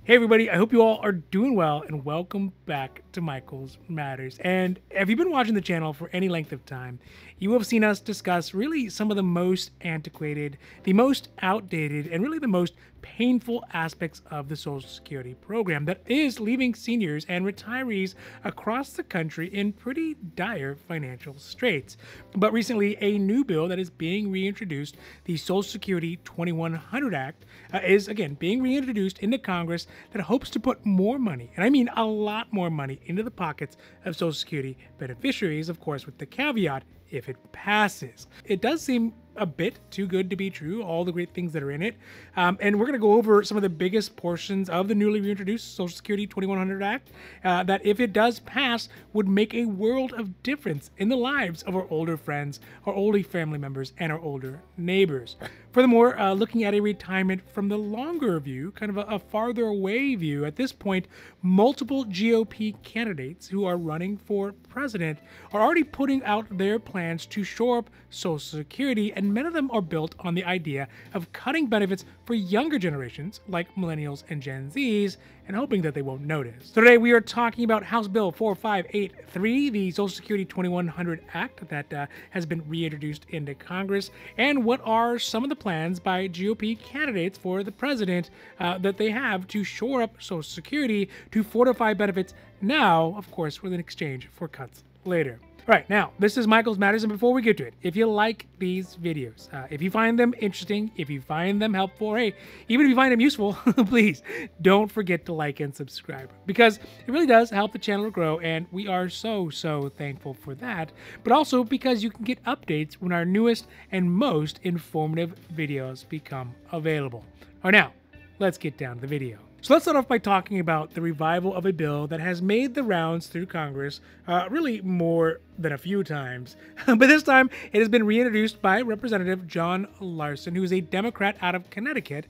Hey everybody, I hope you all are doing well and welcome back to Michael's Matters. And if you've been watching the channel for any length of time, you have seen us discuss really some of the most antiquated, the most outdated, and really the most painful aspects of the Social Security program that is leaving seniors and retirees across the country in pretty dire financial straits. But recently, a new bill that is being reintroduced, the Social Security 2100 Act, is again being reintroduced into Congress that hopes to put more money, and I mean a lot more money, into the pockets of Social Security beneficiaries, of course, with the caveat if it passes. It does seem a bit too good to be true, all the great things that are in it. And we're going to go over some of the biggest portions of the newly reintroduced Social Security 2100 Act that, if it does pass, would make a world of difference in the lives of our older friends, our older family members, and our older neighbors. Furthermore, looking at a retirement from the longer view, kind of a farther away view, at this point, multiple GOP candidates who are running for president are already putting out their plans to shore up Social Security, and many of them are built on the idea of cutting benefits for younger generations like Millennials and Gen Zs, and hoping that they won't notice. So today we are talking about House Bill 4583, the Social Security 2100 Act that has been reintroduced into Congress, and what are some of the plans by GOP candidates for the president that they have to shore up Social Security, to fortify benefits now, of course, with an exchange for cuts later. All right, now, this is Michael's Matters, and before we get to it, if you like these videos, if you find them interesting, if you find them helpful, or hey, even if you find them useful, please don't forget to like and subscribe, because it really does help the channel grow, and we are so thankful for that, but also because you can get updates when our newest and most informative videos become available. All right, now, let's get down to the video. So let's start off by talking about the revival of a bill that has made the rounds through Congress really more than a few times. But this time, it has been reintroduced by Representative John Larson, who is a Democrat out of Connecticut,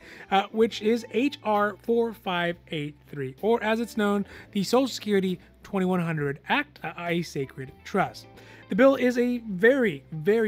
which is H.R. 4583, or as it's known, the Social Security 2100 Act, a sacred trust. The bill is a very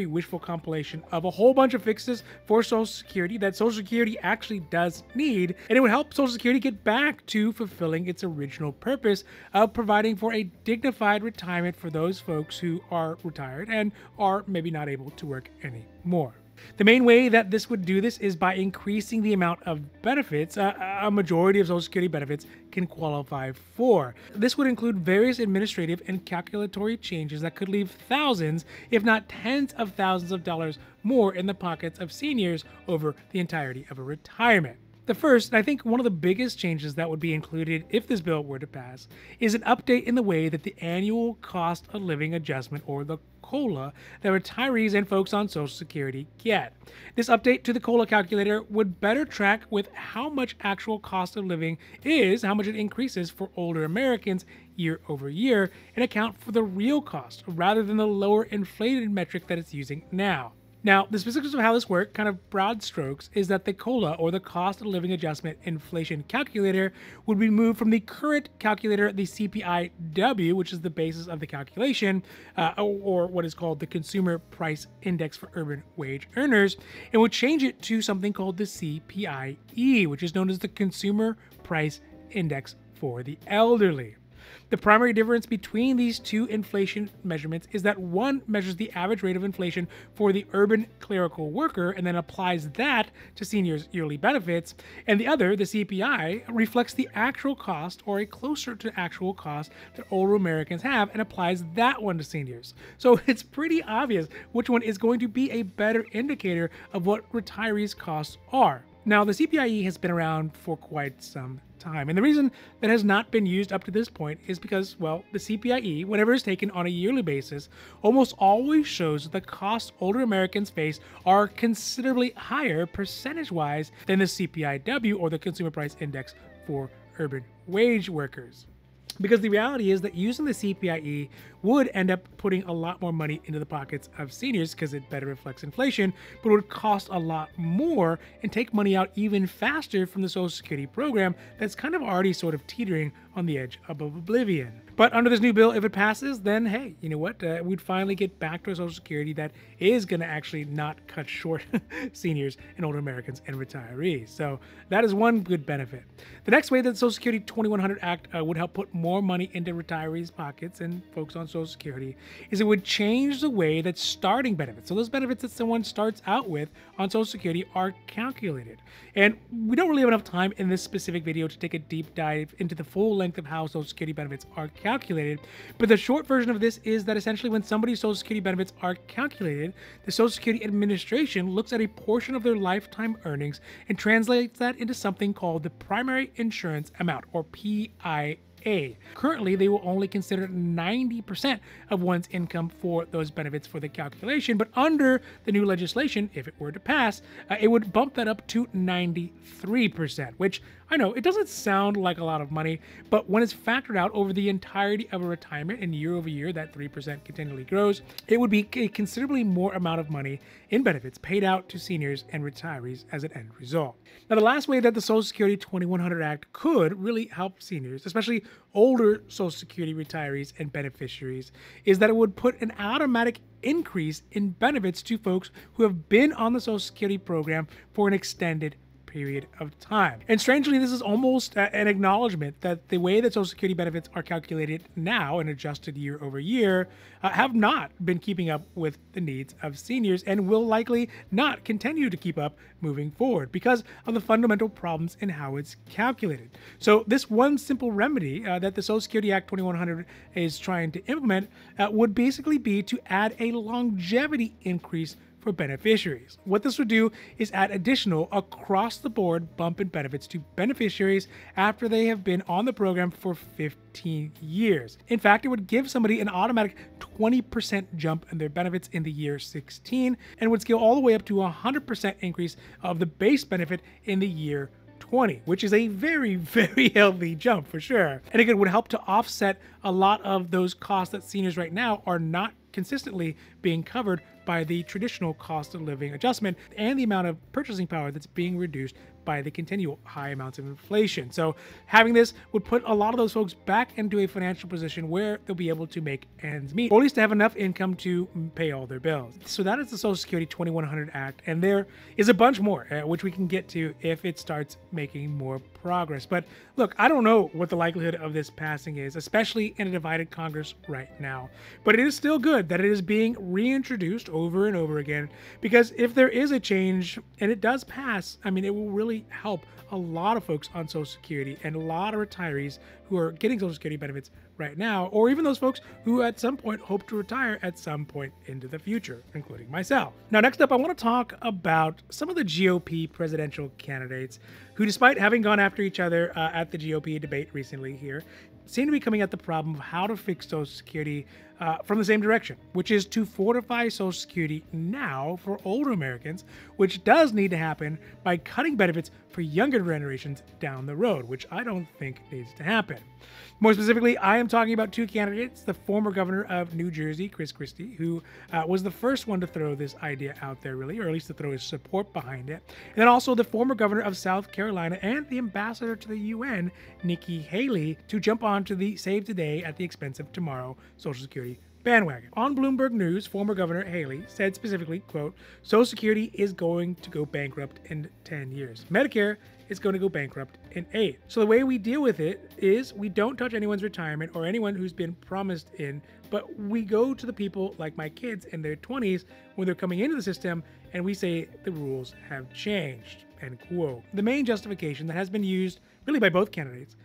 wishful compilation of a whole bunch of fixes for Social Security that Social Security actually does need, and it would help Social Security get back to fulfilling its original purpose of providing for a dignified retirement for those folks who are retired and are maybe not able to work anymore. The main way that this would do this is by increasing the amount of benefits a majority of Social Security benefits can qualify for. This would include various administrative and calculatory changes that could leave thousands, if not tens of thousands of dollars more in the pockets of seniors over the entirety of a retirement. The first, and I think one of the biggest changes that would be included if this bill were to pass, is an update in the way that the annual cost of living adjustment, or the COLA, that retirees and folks on Social Security get. This update to the COLA calculator would better track with how much actual cost of living is, how much it increases for older Americans year over year, and account for the real cost rather than the lower inflated metric that it's using now. Now, the specifics of how this works, kind of broad strokes, is that the COLA, or the Cost of Living Adjustment Inflation Calculator, would be moved from the current calculator, the CPI-W, which is the basis of the calculation, or what is called the Consumer Price Index for Urban Wage Earners, and would change it to something called the CPI-E, which is known as the Consumer Price Index for the Elderly. The primary difference between these two inflation measurements is that one measures the average rate of inflation for the urban clerical worker and then applies that to seniors' yearly benefits, and the other, the CPI, reflects the actual cost, or a closer to actual cost, that older Americans have and applies that one to seniors. So it's pretty obvious which one is going to be a better indicator of what retirees' costs are. Now, the CPIE has been around for quite some time, and the reason that has not been used up to this point is because, well, the CPIE, whenever it's taken on a yearly basis, almost always shows that the costs older Americans face are considerably higher percentage-wise than the CPI-W, or the Consumer Price Index for urban wage workers. Because the reality is that using the CPIE would end up putting a lot more money into the pockets of seniors because it better reflects inflation, but it would cost a lot more and take money out even faster from the Social Security program that's kind of already sort of teetering on the edge of oblivion. But under this new bill, if it passes, then hey, you know what? We'd finally get back to a Social Security that is going to actually not cut short seniors and older Americans and retirees. So that is one good benefit. The next way that the Social Security 2100 Act would help put more money into retirees' pockets and folks on Social Security is it would change the way that starting benefits, so those benefits that someone starts out with on Social Security, are calculated. And we don't really have enough time in this specific video to take a deep dive into the full length of how Social Security benefits are calculated, but the short version of this is that essentially when somebody's Social Security benefits are calculated, the Social Security Administration looks at a portion of their lifetime earnings and translates that into something called the primary insurance amount, or PIA. Currently, they will only consider 90% of one's income for those benefits for the calculation, but under the new legislation, if it were to pass, it would bump that up to 93%, which I know it doesn't sound like a lot of money, but when it's factored out over the entirety of a retirement and year over year, that 3% continually grows, it would be a considerably more amount of money in benefits paid out to seniors and retirees as an end result. Now, the last way that the Social Security 2100 Act could really help seniors, especially older Social Security retirees and beneficiaries, is that it would put an automatic increase in benefits to folks who have been on the Social Security program for an extended period of time. And strangely, this is almost an acknowledgement that the way that Social Security benefits are calculated now and adjusted year over year have not been keeping up with the needs of seniors and will likely not continue to keep up moving forward because of the fundamental problems in how it's calculated. So this one simple remedy that the Social Security Act 2100 is trying to implement would basically be to add a longevity increase for beneficiaries. What this would do is add additional across-the-board bump in benefits to beneficiaries after they have been on the program for 15 years. In fact, it would give somebody an automatic 20% jump in their benefits in the year 16 and would scale all the way up to a 100% increase of the base benefit in the year 20, which is a very, very healthy jump for sure. And again, would help to offset a lot of those costs that seniors right now are not consistently being covered by the traditional cost of living adjustment and the amount of purchasing power that's being reduced by the continual high amounts of inflation. So having this would put a lot of those folks back into a financial position where they'll be able to make ends meet, or at least to have enough income to pay all their bills. So that is the Social Security 2100 Act, and there is a bunch more, which we can get to if it starts making more progress. But look, I don't know what the likelihood of this passing is, especially in a divided Congress right now. But it is still good that it is being reintroduced over and over again, because if there is a change and it does pass, I mean, it will really help a lot of folks on Social Security and a lot of retirees who are getting Social Security benefits right now, or even those folks who at some point hope to retire at some point into the future, including myself. Now, next up, I want to talk about some of the GOP presidential candidates who, despite having gone after each other at the GOP debate recently here, seem to be coming at the problem of how to fix Social Security from the same direction, which is to fortify Social Security now for older Americans, which does need to happen by cutting benefits for younger generations down the road, which I don't think needs to happen. More specifically, I am talking about two candidates: the former governor of New Jersey, Chris Christie, who was the first one to throw this idea out there, really, or at least to throw his support behind it. And then also the former governor of South Carolina and the ambassador to the UN, Nikki Haley, to jump onto the Save Today at the expense of tomorrow Social Security bandwagon. On Bloomberg News, former Governor Haley said specifically, quote, "Social Security is going to go bankrupt in 10 years. Medicare is going to go bankrupt in 8. So the way we deal with it is we don't touch anyone's retirement or anyone who's been promised in, but we go to the people like my kids in their 20s when they're coming into the system and we say the rules have changed," end quote. The main justification that has been used really by both candidates,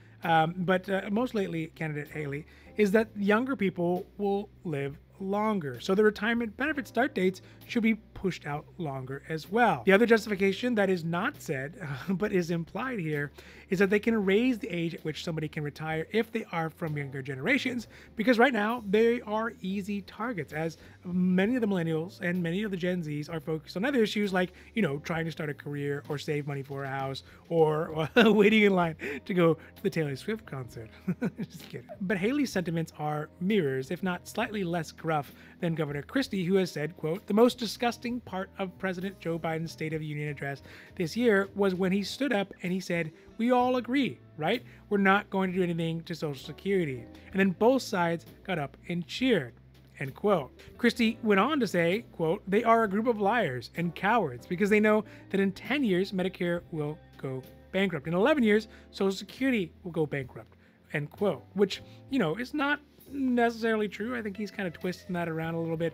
but most lately candidate Haley, is that younger people will live longer, so the retirement benefit start dates should be pushed out longer as well. The other justification that is not said, but is implied here, is that they can raise the age at which somebody can retire if they are from younger generations, because right now they are easy targets, as many of the millennials and many of the Gen Zs are focused on other issues like, you know, trying to start a career or save money for a house or waiting in line to go to the Taylor Swift concert. Just kidding. But Haley's sentiments are mirrors, if not slightly less gruff, than Governor Christie, who has said, quote, "The most disgusting interesting part of President Joe Biden's State of the Union address this year was when he stood up and he said, "We all agree, right? We're not going to do anything to Social Security." And then both sides got up and cheered. End quote. Christie went on to say, quote, "They are a group of liars and cowards because they know that in 10 years, Medicare will go bankrupt. In 11 years, Social Security will go bankrupt." End quote. Which, is not necessarily true. I think he's kind of twisting that around a little bit,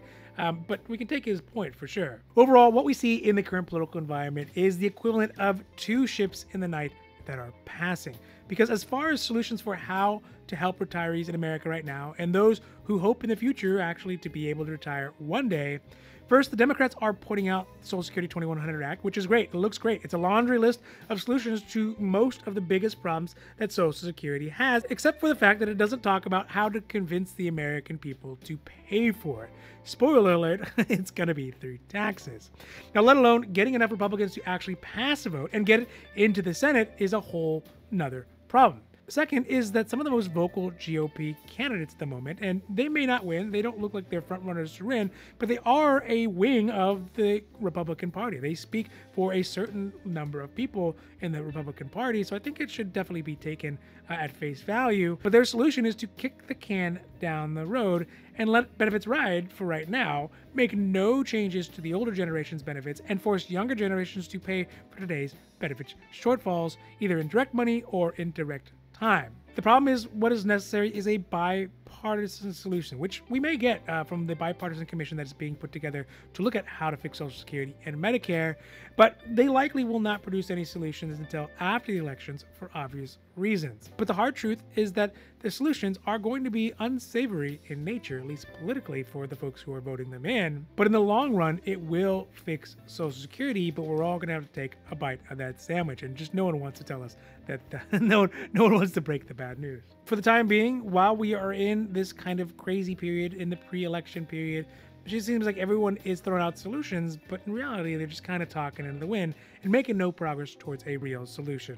but we can take his point for sure. Overall, what we see in the current political environment is the equivalent of two ships in the night that are passing. Because as far as solutions for how to help retirees in America right now, and those who hope in the future actually to be able to retire one day, first, the Democrats are putting out Social Security 2100 Act, which is great. It looks great. It's a laundry list of solutions to most of the biggest problems that Social Security has, except for the fact that it doesn't talk about how to convince the American people to pay for it. Spoiler alert, it's going to be through taxes. Now, let alone getting enough Republicans to actually pass a vote and get it into the Senate is a whole nother problem. Second is that some of the most vocal GOP candidates at the moment, and they may not win, they don't look like they're front runners to win, but they are a wing of the Republican Party. They speak for a certain number of people in the Republican Party, so I think it should definitely be taken at face value. But their solution is to kick the can down the road and let benefits ride for right now, make no changes to the older generation's benefits, and force younger generations to pay for today's benefit shortfalls, either in direct money or in direct time. The problem is what is necessary is a bipartisan solution, which we may get from the bipartisan commission that is being put together to look at how to fix Social Security and Medicare, but they likely will not produce any solutions until after the elections for obvious reasons. But the hard truth is that the solutions are going to be unsavory in nature, at least politically for the folks who are voting them in. But in the long run, it will fix Social Security, but we're all going to have to take a bite of that sandwich, and just no one wants to tell us that no one wants to break the bad news. For the time being, while we are in this kind of crazy period, in the pre-election period, it just seems like everyone is throwing out solutions, but in reality, they're just kind of talking into the wind and making no progress towards a real solution.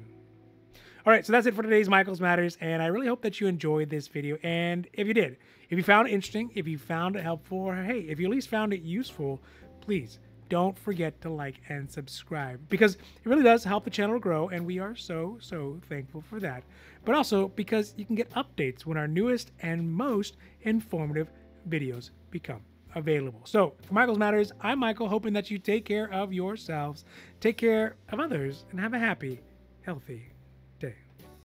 All right, so that's it for today's Michael's Matters, and I really hope that you enjoyed this video. And if you did, if you found it interesting, if you found it helpful, or hey, if you at least found it useful, please don't forget to like and subscribe, because it really does help the channel grow, and we are so thankful for that. But also because you can get updates when our newest and most informative videos become available. So for Michael's Matters, I'm Michael, hoping that you take care of yourselves, take care of others, and have a happy, healthy